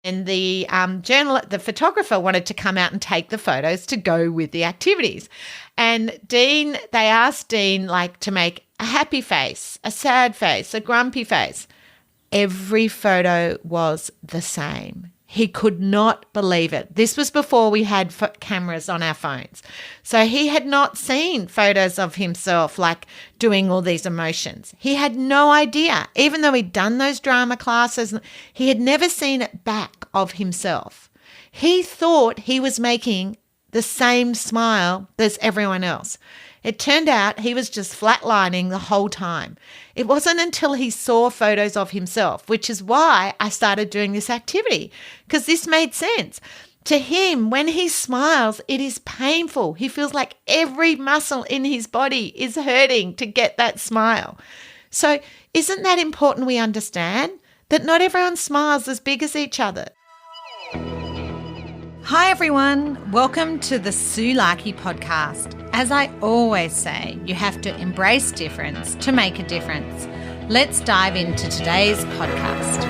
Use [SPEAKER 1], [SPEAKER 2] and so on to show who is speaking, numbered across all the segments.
[SPEAKER 1] And the the photographer wanted to come out and take the photos to go with the activities. And they asked Dean to make a happy face, a sad face, a grumpy face. Every photo was the same. He could not believe it. This was before we had cameras on our phones. So he had not seen photos of himself doing all these emotions. He had no idea. Even though he'd done those drama classes, he had never seen it back of himself. He thought he was making the same smile as everyone else. It turned out he was just flatlining the whole time. It wasn't until he saw photos of himself, which is why I started doing this activity, because this made sense. To him, when he smiles, it is painful. He feels like every muscle in his body is hurting to get that smile. So isn't that important we understand that not everyone smiles as big as each other? Hi everyone, welcome to the Sue Larkey podcast. As I always say, you have to embrace difference to make a difference. Let's dive into today's podcast.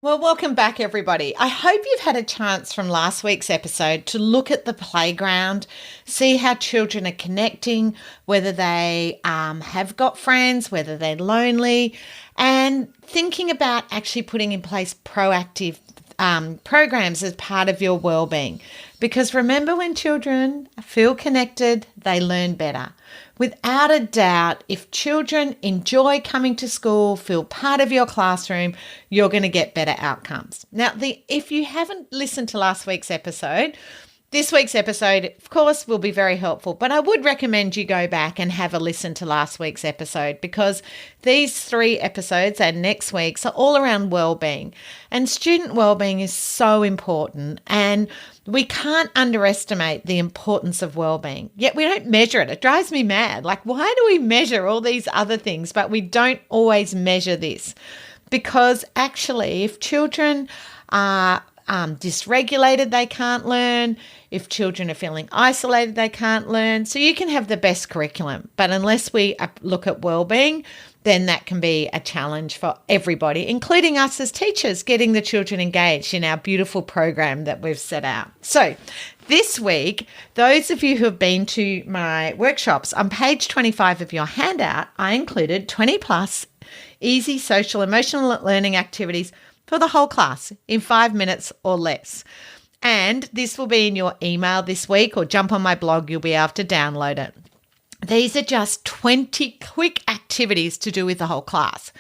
[SPEAKER 1] Well, welcome back everybody. I hope you've had a chance from last week's episode to look at the playground, see how children are connecting, whether they have got friends, whether they're lonely, and thinking about actually putting in place proactive programs as part of your wellbeing. Because remember, when children feel connected, they learn better. Without a doubt, if children enjoy coming to school, feel part of your classroom, you're going to get better outcomes. Now, if you haven't listened to last week's episode, this week's episode, of course, will be very helpful, but I would recommend you go back and have a listen to last week's episode, because these 3 episodes and next week's are all around wellbeing. And student wellbeing is so important, and we can't underestimate the importance of wellbeing. Yet we don't measure it. It drives me mad. Why do we measure all these other things, but we don't always measure this? Because actually, if children are dysregulated, they can't learn. If children are feeling isolated, they can't learn. So you can have the best curriculum, but unless we look at wellbeing, then that can be a challenge for everybody, including us as teachers, getting the children engaged in our beautiful program that we've set out. So this week, those of you who have been to my workshops, on page 25 of your handout, I included 20 plus easy social emotional learning activities for the whole class in 5 minutes or less. And this will be in your email this week, or jump on my blog, you'll be able to download it. These are just 20 quick activities to do with the whole class,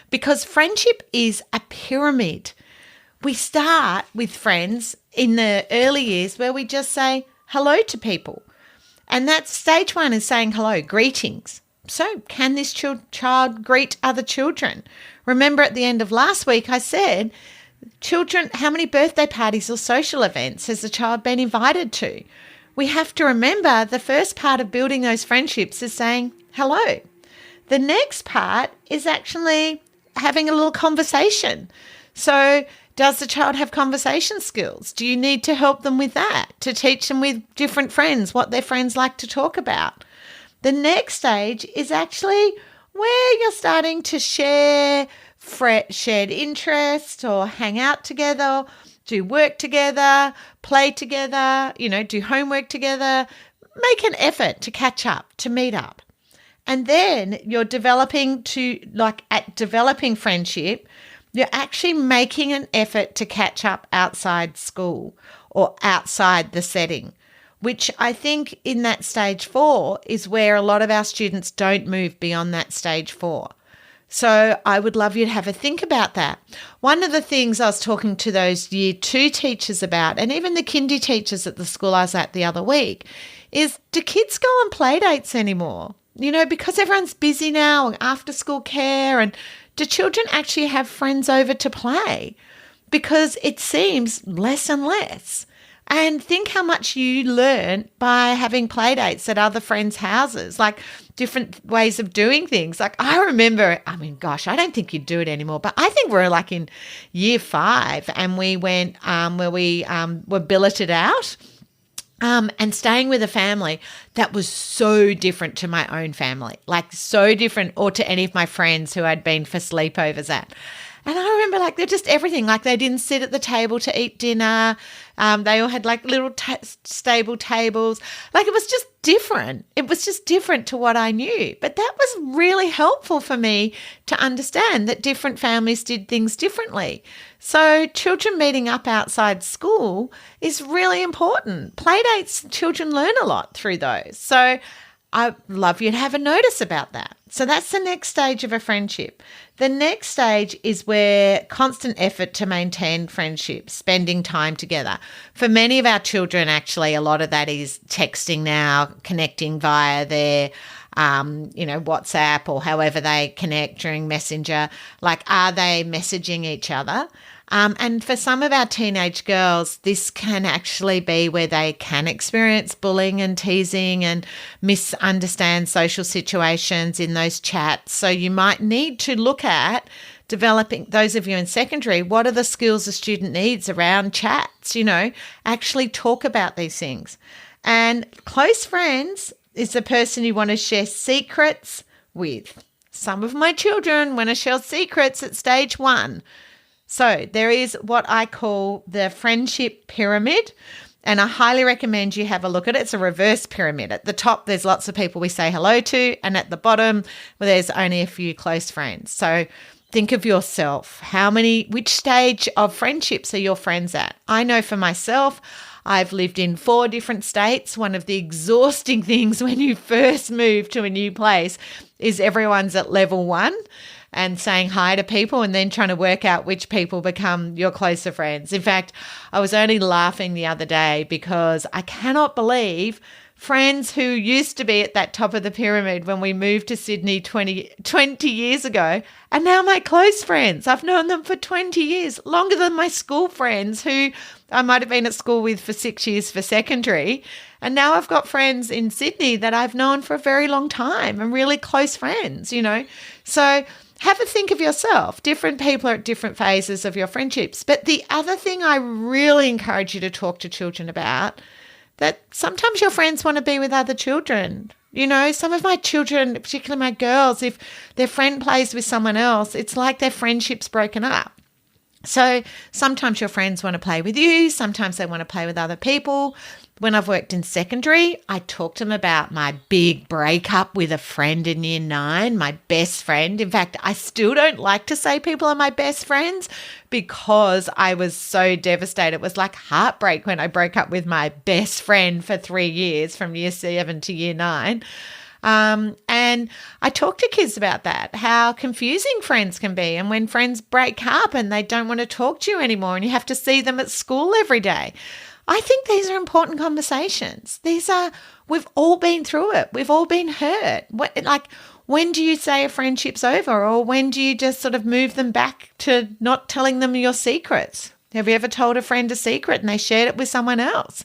[SPEAKER 1] because friendship is a pyramid. We start with friends in the early years where we just say hello to people. And that's stage 1, is saying hello, greetings. So can this child greet other children? Remember at the end of last week, I said, children, how many birthday parties or social events has the child been invited to? We have to remember the first part of building those friendships is saying hello. The next part is actually having a little conversation. So does the child have conversation skills? Do you need to help them with that, to teach them with different friends what their friends like to talk about? The next stage is actually where you're starting to share shared interest, or hang out together, do work together, play together, do homework together, make an effort to catch up, to meet up. And then you're developing friendship, you're actually making an effort to catch up outside school or outside the setting, which I think in that stage 4 is where a lot of our students don't move beyond that stage 4. So I would love you to have a think about that. One of the things I was talking to those year 2 teachers about, and even the kindy teachers at the school I was at the other week, is, do kids go on play dates anymore? Because everyone's busy now, and after school care, and do children actually have friends over to play? Because it seems less and less. And think how much you learn by having play dates at other friends' houses, different ways of doing things. I remember, I don't think you'd do it anymore, but I think we're in year 5, and we went where we were billeted out and staying with a family that was so different to my own family, like so different, or to any of my friends who I'd been for sleepovers at. And I remember, like, they're just everything. Like, they didn't sit at the table to eat dinner. They all had, like, little stable tables. Like, it was just different. It was just different to what I knew. But that was really helpful for me to understand that different families did things differently. So children meeting up outside school is really important. Playdates, children learn a lot through those. So I'd love you to have a notice about that. So that's the next stage of a friendship. The next stage is where constant effort to maintain friendships, spending time together. For many of our children, actually, a lot of that is texting now, connecting via their WhatsApp or however they connect during Messenger. Like, are they messaging each other? And for some of our teenage girls, this can actually be where they can experience bullying and teasing and misunderstand social situations in those chats. So you might need to look at developing, those of you in secondary, what are the skills a student needs around chats, actually talk about these things. And close friends is the person you want to share secrets with. Some of my children want to share secrets at stage 1. So there is what I call the friendship pyramid, and I highly recommend you have a look at it. It's a reverse pyramid. At the top, there's lots of people we say hello to, and at the bottom, there's only a few close friends. So think of yourself. Which stage of friendships are your friends at? I know for myself, I've lived in 4 different states. One of the exhausting things when you first move to a new place is everyone's at level 1. And saying hi to people and then trying to work out which people become your closer friends. In fact, I was only laughing the other day because I cannot believe friends who used to be at that top of the pyramid when we moved to Sydney 20 years ago are now my close friends. I've known them for 20 years, longer than my school friends who I might have been at school with for 6 years for secondary. And now I've got friends in Sydney that I've known for a very long time and really close friends, So have a think of yourself. Different people are at different phases of your friendships. But the other thing I really encourage you to talk to children about, that sometimes your friends want to be with other children. Some of my children, particularly my girls, if their friend plays with someone else, it's like their friendship's broken up. So sometimes your friends want to play with you. Sometimes they want to play with other people. When I've worked in secondary, I talked to them about my big breakup with a friend in year 9, my best friend. In fact, I still don't like to say people are my best friends because I was so devastated. It was like heartbreak when I broke up with my best friend for 3 years from year 7 to year 9. And I talk to kids about that, how confusing friends can be. And when friends break up and they don't want to talk to you anymore and you have to see them at school every day. I think these are important conversations. We've all been through it. We've all been hurt. When do you say a friendship's over, or when do you just sort of move them back to not telling them your secrets? Have you ever told a friend a secret and they shared it with someone else?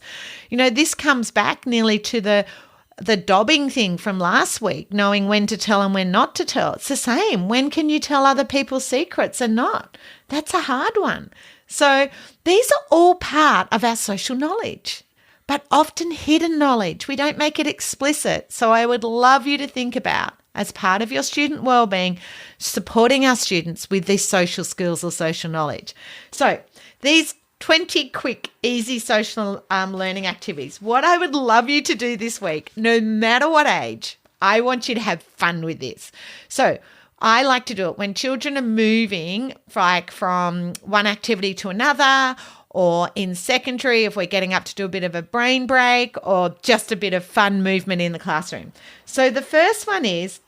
[SPEAKER 1] This comes back nearly to the dobbing thing from last week, knowing when to tell and when not to tell. It's the same. When can you tell other people's secrets and not? That's a hard one. So these are all part of our social knowledge, but often hidden knowledge. We don't make it explicit. So I would love you to think about, as part of your student wellbeing, supporting our students with these social skills or social knowledge. So these 20 quick, easy social learning activities. What I would love you to do this week, no matter what age, I want you to have fun with this. So I like to do it when children are moving from one activity to another, or in secondary if we're getting up to do a bit of a brain break or just a bit of fun movement in the classroom. So the first one is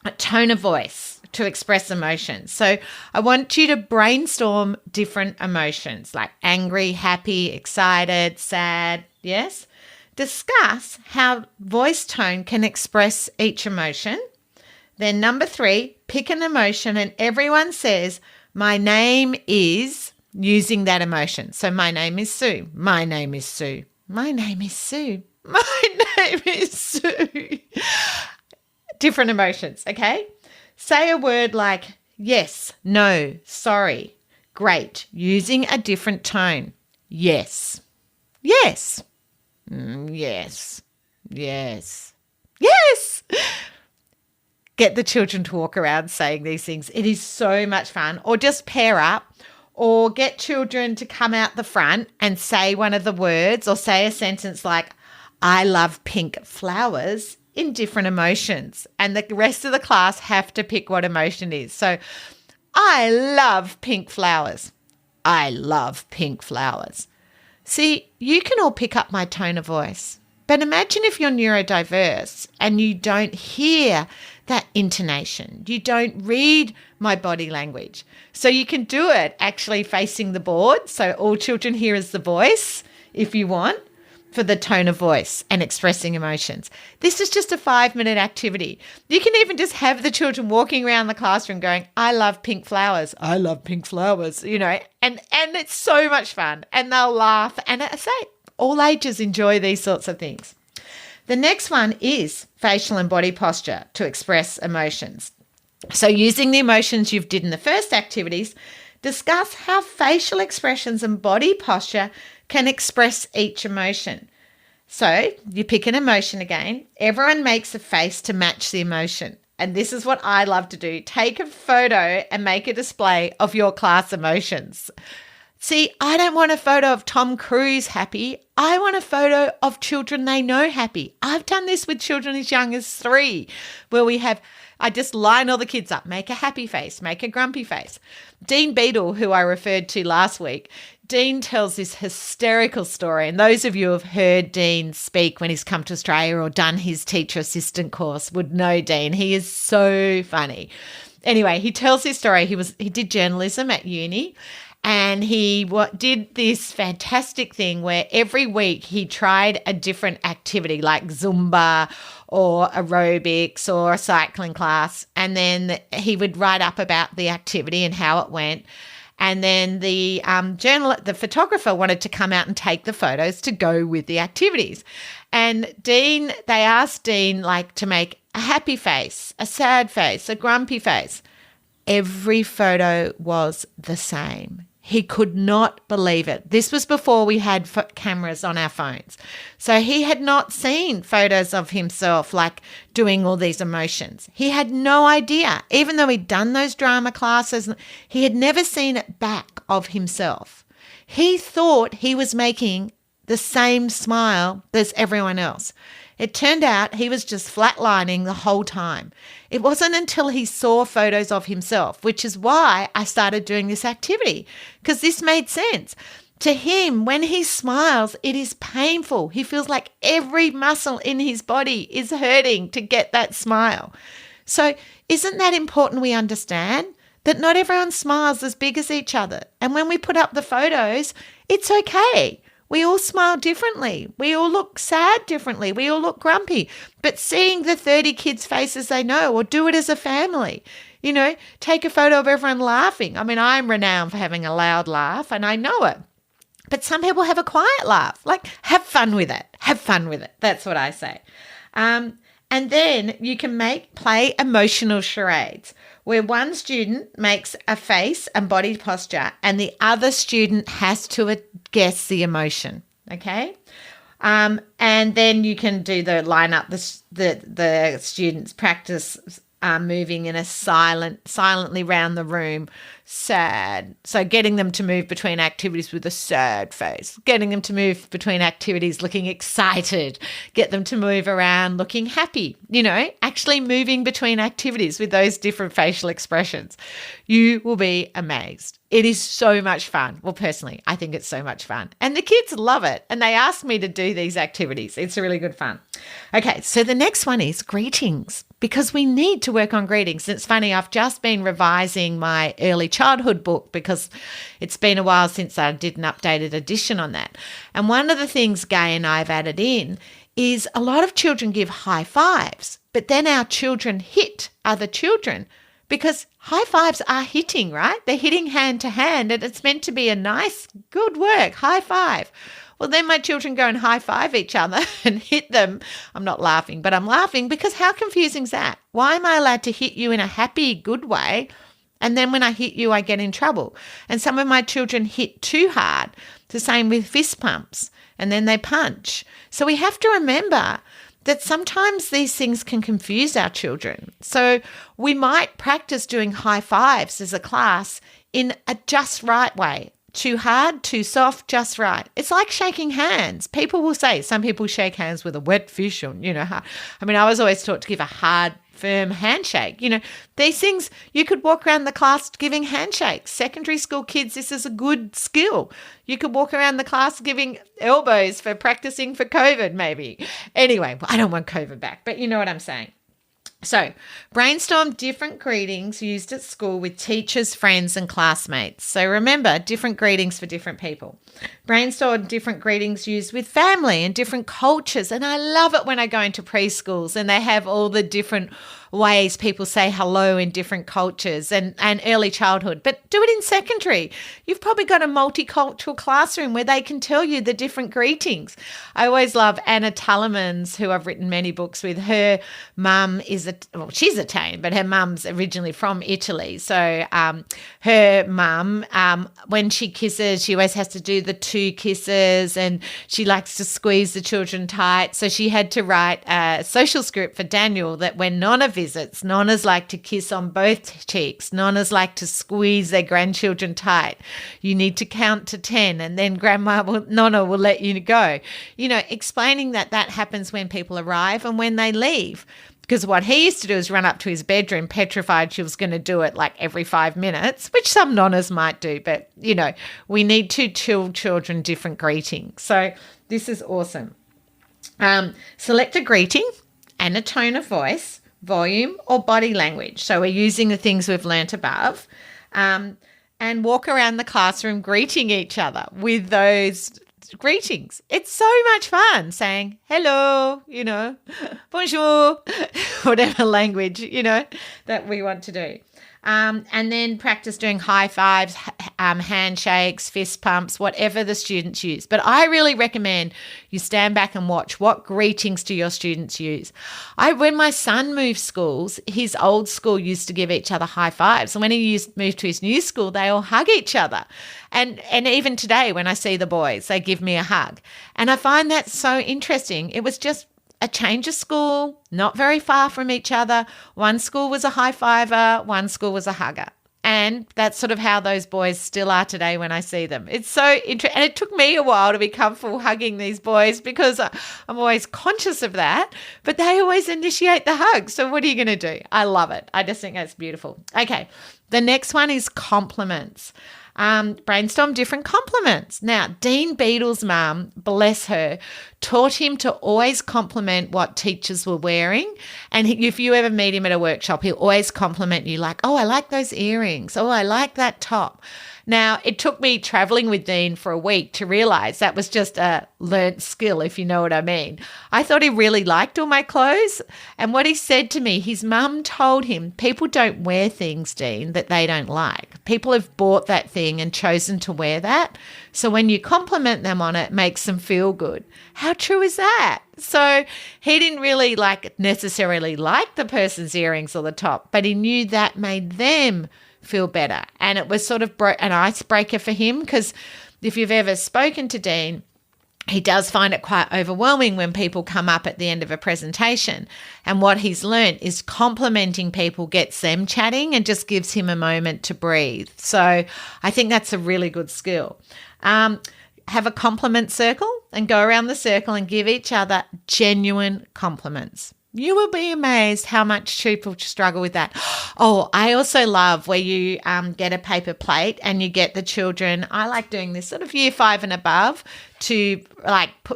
[SPEAKER 1] a tone of voice to express emotions. So I want you to brainstorm different emotions like angry, happy, excited, sad. Yes? Discuss how voice tone can express each emotion. Then number 3, pick an emotion and everyone says, my name is, using that emotion. So my name is Sue. My name is Sue. My name is Sue. My name is Sue. Different emotions, okay? Say a word like yes, no, sorry, great, using a different tone. Yes. Yes. Yes. Yes. Yes. Get the children to walk around saying these things. It is so much fun. Or just pair up, or get children to come out the front and say one of the words, or say a sentence like, I love pink flowers, in different emotions. And the rest of the class have to pick what emotion is. So I love pink flowers. I love pink flowers. See, you can all pick up my tone of voice. But imagine if you're neurodiverse and you don't hear that intonation. You don't read my body language. So you can do it actually facing the board. So all children hear is the voice, if you want, for the tone of voice and expressing emotions. This is just a 5-minute activity. You can even just have the children walking around the classroom going, I love pink flowers. I love pink flowers, and it's so much fun, and they'll laugh. And I say, all ages enjoy these sorts of things. The next one is facial and body posture to express emotions. So using the emotions you've did in the first activities, discuss how facial expressions and body posture can express each emotion. So you pick an emotion again. Everyone makes a face to match the emotion. And this is what I love to do. Take a photo and make a display of your class emotions. See, I don't want a photo of Tom Cruise happy. I want a photo of children they know happy. I've done this with children as young as 3, where I just line all the kids up, make a happy face, make a grumpy face. Dean Beadle, who I referred to last week, Dean tells this hysterical story. And those of you who have heard Dean speak when he's come to Australia or done his teacher assistant course would know Dean. He is so funny. Anyway, he tells his story. He did journalism at uni. And he did this fantastic thing where every week he tried a different activity like Zumba or aerobics or a cycling class. And then he would write up about the activity and how it went. And then the photographer wanted to come out and take the photos to go with the activities. And they asked Dean to make a happy face, a sad face, a grumpy face. Every photo was the same. He could not believe it. This was before we had cameras on our phones. So he had not seen photos of himself doing all these emotions. He had no idea. Even though he'd done those drama classes, he had never seen it back of himself. He thought he was making the same smile as everyone else. It turned out he was just flatlining the whole time. It wasn't until he saw photos of himself, which is why I started doing this activity, because this made sense. To him, when he smiles, it is painful. He feels like every muscle in his body is hurting to get that smile. So isn't that important we understand that not everyone smiles as big as each other? And when we put up the photos, it's okay. We all smile differently. We all look sad differently. We all look grumpy. But seeing the 30 kids' faces they know, or do it as a family, take a photo of everyone laughing. I mean, I'm renowned for having a loud laugh, and I know it. But some people have a quiet laugh. Have fun with it. Have fun with it. That's what I say. And then you can play emotional charades, where one student makes a face and body posture and the other student has to guess the emotion, okay? And then you can do the students practice moving in a silently round the room, sad. So getting them to move between activities with a sad face, getting them to move between activities looking excited, get them to move around looking happy, actually moving between activities with those different facial expressions. You will be amazed. It is so much fun. Well, personally, I think it's so much fun. And the kids love it. And they ask me to do these activities. It's really good fun. Okay, so the next one is greetings, because we need to work on greetings. It's funny, I've just been revising my early childhood book because it's been a while since I did an updated edition on that. And one of the things Gay and I have added in is a lot of children give high fives, but then our children hit other children. Because high fives are hitting, right? They're hitting hand to hand, and it's meant to be a nice, good work, high five. Well, then my children go and high five each other and hit them. I'm not laughing, but I'm laughing because how confusing is that? Why am I allowed to hit you in a happy, good way, And then when I hit you, I get in trouble. And some of my children hit too hard. The same with fist pumps. And then they punch. So we have to remember that sometimes these things can confuse our children. So we might practice doing high fives as a class in a just right way. Too hard, too soft, just right. It's like shaking hands. People will say, some people shake hands with a wet fish or, I was always taught to give a hard, firm handshake. These things, you could walk around the class giving handshakes. Secondary school kids, this is a good skill. You could walk around the class giving elbows for practicing for COVID maybe. Anyway, I don't want COVID back, but you know what I'm saying. So, brainstorm different greetings used at school with teachers, friends, and classmates. So, remember, different greetings for different people. Brainstorm different greetings used with family and different cultures. And I love it when I go into preschools and they have all the different ways people say hello in different cultures and early childhood. But do it in secondary. You've probably got a multicultural classroom where they can tell you the different greetings. I always love Anna Tullemans, who I've written many books with. Her mum she's Italian, but her mum's originally from Italy. So her mum, when she kisses, she always has to do the 2 kisses and she likes to squeeze the children tight. So she had to write a social script for Daniel that when Nonna visits, Nonnas like to kiss on both cheeks. Nonnas like to squeeze their grandchildren tight. You need to count to 10 and then Nonna will let you go. Explaining that happens when people arrive and when they leave. Because what he used to do is run up to his bedroom petrified she was going to do it like every 5 minutes, which some nonnas might do. But, we need to tell children different greetings. So this is awesome. Select a greeting and a tone of voice, volume or body language. So we're using the things we've learnt above and walk around the classroom greeting each other with those greetings. It's so much fun saying hello, bonjour, whatever language, that we want to do. And then practice doing high fives, handshakes, fist pumps, whatever the students use. But I really recommend you stand back and watch what greetings do your students use. When my son moved schools, his old school used to give each other high fives. And when he moved to his new school, they all hug each other. And even today when I see the boys, they give me a hug. And I find that so interesting. It was just a change of school, not very far from each other. One school was a high fiver, one school was a hugger. And that's sort of how those boys still are today when I see them. It's so interesting. And it took me a while to be comfortable hugging these boys because I'm always conscious of that. But they always initiate the hug. So what are you going to do? I love it. I just think that's beautiful. Okay, the next one is compliments. Brainstorm different compliments. Now, Dean Beadle's mum, bless her, taught him to always compliment what teachers were wearing. And if you ever meet him at a workshop, he'll always compliment you like, oh, I like those earrings. Oh, I like that top. Now, it took me traveling with Dean for a week to realise that was just a learnt skill, if you know what I mean. I thought he really liked all my clothes. And what he said to me, his mum told him, people don't wear things, Dean, that they don't like. People have bought that thing and chosen to wear that. So when you compliment them on it, it makes them feel good. How true is that? So he didn't really necessarily like the person's earrings or the top, but he knew that made them feel better. And it was sort of an icebreaker for him because if you've ever spoken to Dean, he does find it quite overwhelming when people come up at the end of a presentation. And what he's learned is complimenting people gets them chatting and just gives him a moment to breathe. So I think that's a really good skill. Have a compliment circle and go around the circle and give each other genuine compliments. You will be amazed how much people struggle with that. Oh, I also love where you get a paper plate and you get the children. I like doing this sort of year 5 and above to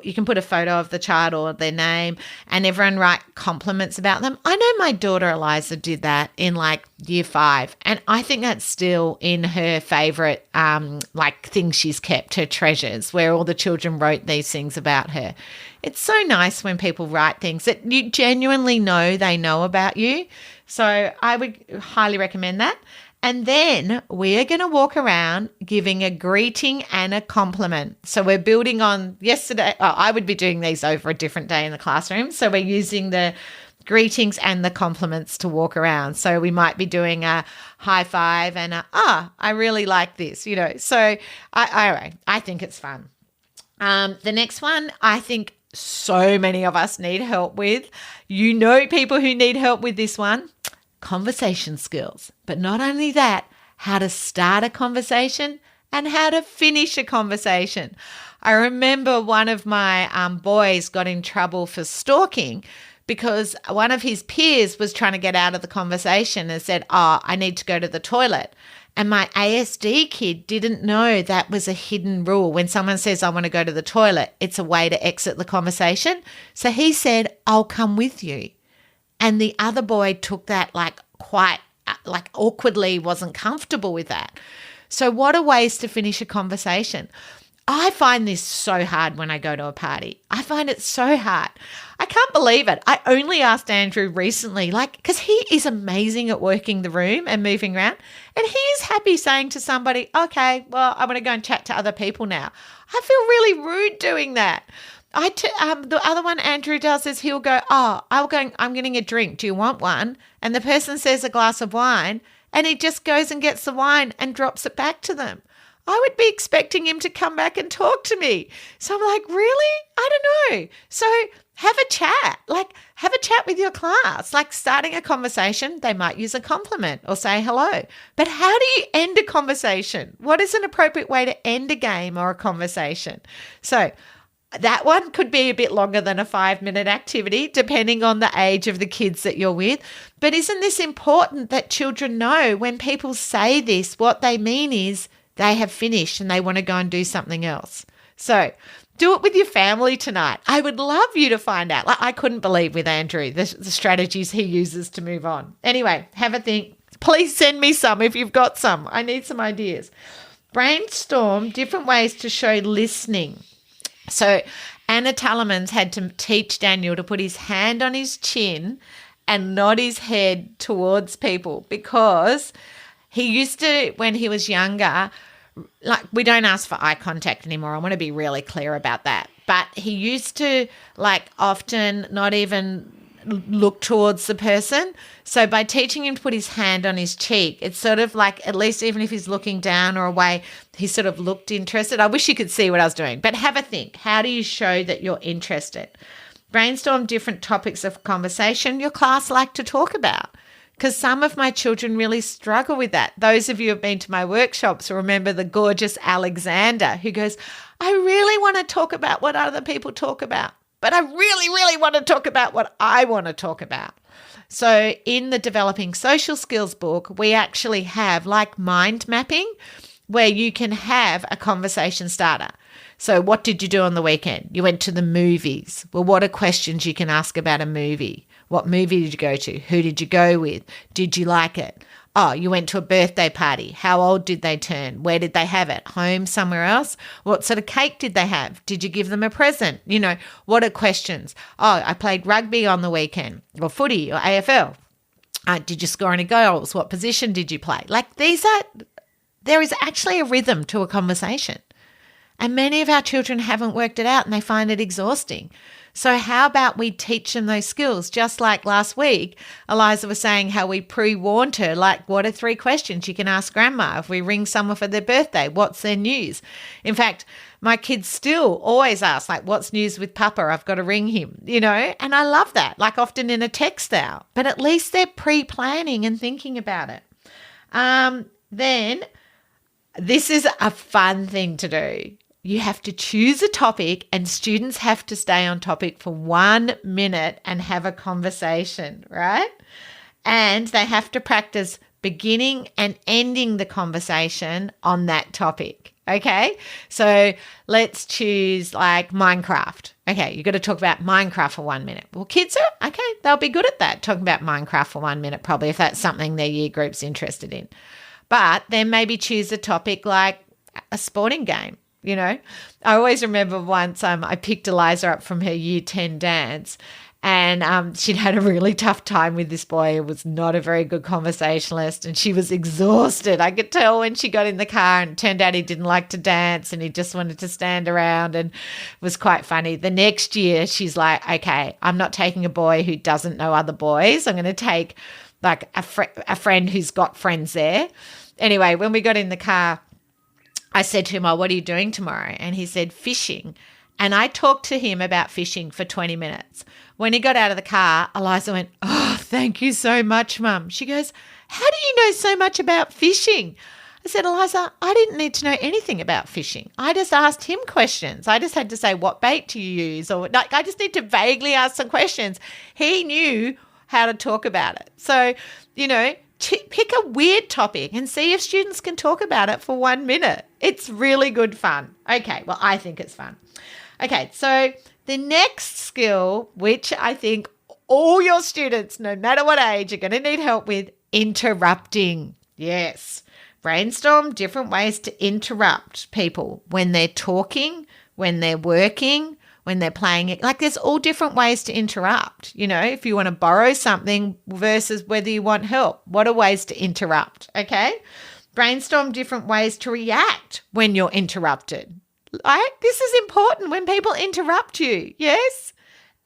[SPEAKER 1] you can put a photo of the child or their name and everyone write compliments about them. I know my daughter Eliza did that in year 5 and I think that's still in her favourite things she's kept, her treasures, where all the children wrote these things about her. It's so nice when people write things that you genuinely know they know about you. So I would highly recommend that. And then we are going to walk around giving a greeting and a compliment. So we're building on yesterday. I would be doing these over a different day in the classroom. So we're using the greetings and the compliments to walk around. So we might be doing a high five and I really like this, So I think it's fun. The next one, I think so many of us need help with. People who need help with this one, conversation skills. But not only that, how to start a conversation and how to finish a conversation. I remember one of my boys got in trouble for stalking because one of his peers was trying to get out of the conversation and said, I need to go to the toilet. And my ASD kid didn't know that was a hidden rule. When someone says, I want to go to the toilet, it's a way to exit the conversation. So he said, I'll come with you. And the other boy took that quite awkwardly, wasn't comfortable with that. So what are ways to finish a conversation? I find this so hard when I go to a party. I find it so hard. I can't believe it. I only asked Andrew recently, because he is amazing at working the room and moving around. And he is happy saying to somebody, okay, well, I'm going to go and chat to other people now. I feel really rude doing that. The other one Andrew does is he'll go, I'm getting a drink. Do you want one? And the person says a glass of wine, and he just goes and gets the wine and drops it back to them. I would be expecting him to come back and talk to me. So I'm like, really? I don't know. So have a chat. Have a chat with your class. Starting a conversation, they might use a compliment or say hello. But how do you end a conversation? What is an appropriate way to end a game or a conversation? So that one could be a bit longer than a 5-minute activity, depending on the age of the kids that you're with. But isn't this important that children know when people say this, what they mean is they have finished and they want to go and do something else. So do it with your family tonight. I would love you to find out. I couldn't believe with Andrew the strategies he uses to move on. Anyway, have a think. Please send me some if you've got some. I need some ideas. Brainstorm different ways to show listening. So Anna Tullemans had to teach Daniel to put his hand on his chin and nod his head towards people because he used to, when he was younger, we don't ask for eye contact anymore. I want to be really clear about that. But he used to often not even look towards the person. So by teaching him to put his hand on his cheek, it's sort of at least even if he's looking down or away, he sort of looked interested. I wish you could see what I was doing. But have a think. How do you show that you're interested? Brainstorm different topics of conversation your class like to talk about. Because some of my children really struggle with that. Those of you who have been to my workshops remember the gorgeous Alexander who goes, I really want to talk about what other people talk about, but I really, really want to talk about what I want to talk about. So in the Developing Social Skills book, we actually have mind mapping where you can have a conversation starter. So what did you do on the weekend? You went to the movies. Well, what are questions you can ask about a movie? What movie did you go to? Who did you go with? Did you like it? Oh, you went to a birthday party. How old did they turn? Where did they have it? Home, somewhere else? What sort of cake did they have? Did you give them a present? What are questions? Oh, I played rugby on the weekend or footy or AFL. Did you score any goals? What position did you play? There is actually a rhythm to a conversation. And many of our children haven't worked it out and they find it exhausting. So how about we teach them those skills? Just like last week, Eliza was saying how we pre-warned her, what are 3 questions you can ask grandma if we ring someone for their birthday? What's their news? In fact, my kids still always ask, what's news with Papa? I've got to ring him, and I love that, often in a text out. But at least they're pre-planning and thinking about it. Then this is a fun thing to do. You have to choose a topic and students have to stay on topic for 1 minute and have a conversation, right? And they have to practice beginning and ending the conversation on that topic, okay? So let's choose Minecraft. Okay, you've got to talk about Minecraft for 1 minute. Well, kids are, okay, they'll be good at that, talking about Minecraft for 1 minute probably if that's something their year group's interested in. But then maybe choose a topic like a sporting game. I always remember once I picked Eliza up from her year 10 dance And she'd had a really tough time with this boy who was not a very good conversationalist, and she was exhausted. I could tell when she got in the car, and it turned out he didn't like to dance and he just wanted to stand around, and it was quite funny. The next year, she's like, okay, I'm not taking a boy who doesn't know other boys. I'm going to take like a friend who's got friends there. Anyway, when we got in the car, I said to him, oh, what are you doing tomorrow? And he said, fishing. And I talked to him about fishing for 20 minutes. When he got out of the car, Eliza went, oh, thank you so much, Mum. She goes, how do you know so much about fishing? I said, Eliza, I didn't need to know anything about fishing. I just asked him questions. I just had to say, what bait do you use? Or like, I just need to vaguely ask some questions. He knew how to talk about it. So, pick a weird topic and see if students can talk about it for 1 minute. It's really good fun. Okay, well, I think it's fun. Okay, so the next skill, which I think all your students, no matter what age, are going to need help with, interrupting. Yes, brainstorm different ways to interrupt people when they're talking, when they're working, when they're playing it. Like there's all different ways to interrupt. If you want to borrow something versus whether you want help, what are ways to interrupt? Okay, brainstorm different ways to react when you're interrupted. This is important when people interrupt you, yes?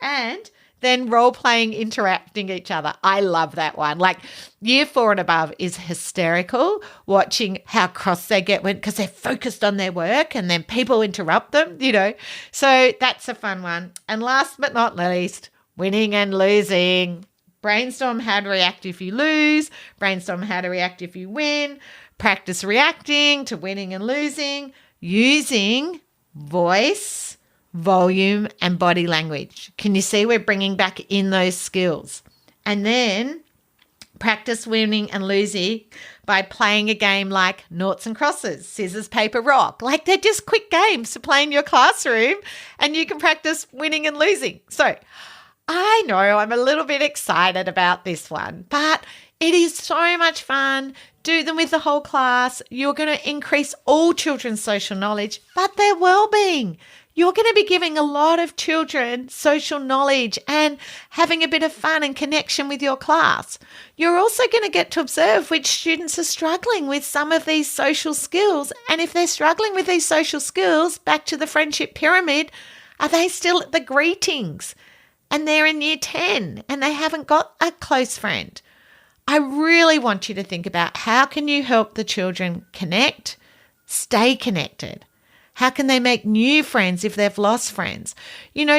[SPEAKER 1] And then role-playing, interrupting each other. I love that one. Like year 4 and above is hysterical, watching how cross they get because they're focused on their work and then people interrupt them, So that's a fun one. And last but not least, winning and losing. Brainstorm how to react if you lose. Brainstorm how to react if you win. Practice reacting to winning and losing using voice, volume, and body language. Can you see we're bringing back in those skills? And then practice winning and losing by playing a game like noughts and crosses, scissors, paper, rock. Like they're just quick games to play in your classroom and you can practice winning and losing. So I know I'm a little bit excited about this one, but it is so much fun. Do them with the whole class. You're going to increase all children's social knowledge, but their well-being. You're going to be giving a lot of children social knowledge and having a bit of fun and connection with your class. You're also going to get to observe which students are struggling with some of these social skills. And if they're struggling with these social skills, back to the friendship pyramid, are they still at the greetings? And they're in year 10 and they haven't got a close friend. I really want you to think about how can you help the children connect, stay connected? How can they make new friends if they've lost friends?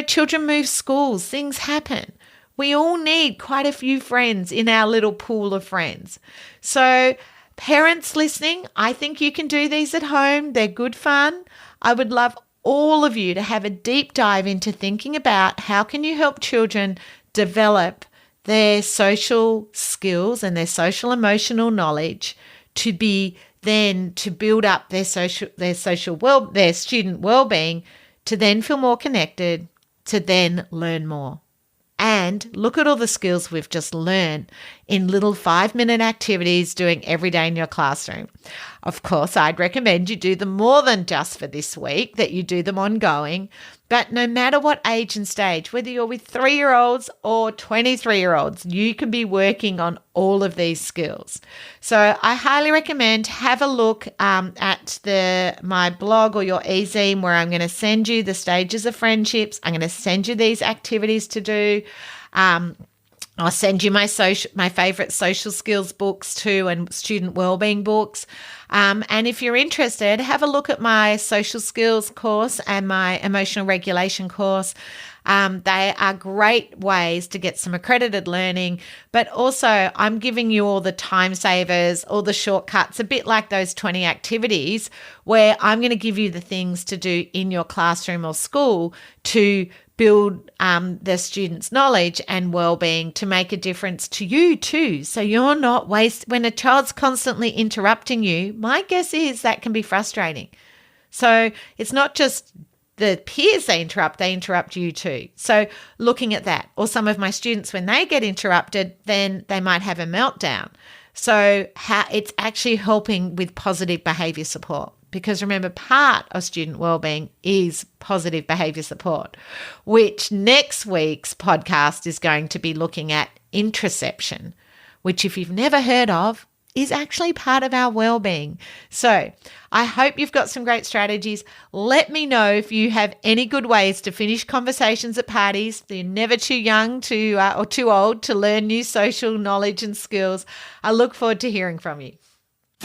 [SPEAKER 1] Children move schools, things happen. We all need quite a few friends in our little pool of friends. So parents listening, I think you can do these at home. They're good fun. I would love all of you to have a deep dive into thinking about how can you help children develop their social skills and their social emotional knowledge to build up their student well-being, to then feel more connected, to then learn more. And look at all the skills we've just learned in little 5-minute activities doing every day in your classroom. Of course, I'd recommend you do them more than just for this week, that you do them ongoing. But no matter what age and stage, whether you're with 3-year-olds or 23-year-olds, you can be working on all of these skills. So I highly recommend have a look at my blog or your e-zine, where I'm going to send you the stages of friendships. I'm going to send you these activities to do. I'll send you my favorite social skills books too, and student wellbeing books. And if you're interested, have a look at my social skills course and my emotional regulation course. They are great ways to get some accredited learning, but also I'm giving you all the time savers, all the shortcuts, a bit like those 20 activities, where I'm going to give you the things to do in your classroom or school to build the students' knowledge and well-being, to make a difference to you too. So you're not when a child's constantly interrupting you, my guess is that can be frustrating. So it's not just the peers they interrupt you too. So looking at that, or some of my students, when they get interrupted, then they might have a meltdown. So how it's actually helping with positive behaviour support. Because remember, part of student wellbeing is positive behaviour support, which next week's podcast is going to be looking at interception, which if you've never heard of, is actually part of our wellbeing. So I hope you've got some great strategies. Let me know if you have any good ways to finish conversations at parties. You're never too young or too old to learn new social knowledge and skills. I look forward to hearing from you.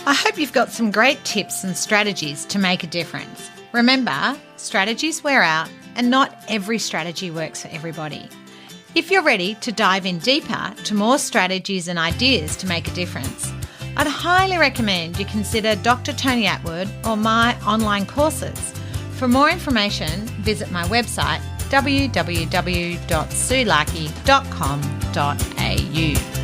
[SPEAKER 1] I hope you've got some great tips and strategies to make a difference. Remember, strategies wear out and not every strategy works for everybody. If you're ready to dive in deeper to more strategies and ideas to make a difference, I'd highly recommend you consider Dr. Tony Atwood or my online courses. For more information, visit my website www.sulaki.com.au.